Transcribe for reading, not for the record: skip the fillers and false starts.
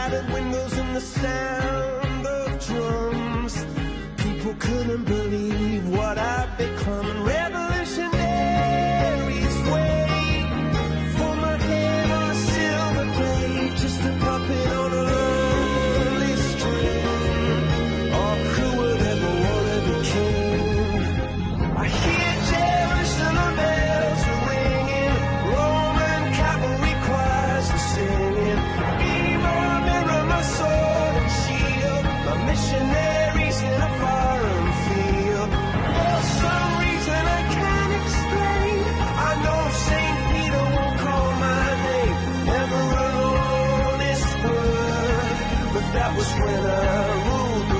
shattered windows and the sound of drums. People couldn't believe what I'd become. Revolutionaries wait for my head on a silver blade, just a puppet on a lonely string. Oh, who would ever want to be king? I hear Jerusalem bells are ringing, Roman cavalry choirs are singing. Evil mirror, my sword and shield, my missionaries in a foreign field. For some reason I can't explain, I know Saint Peter won't call my name, never alone this word, but that was when I ruled the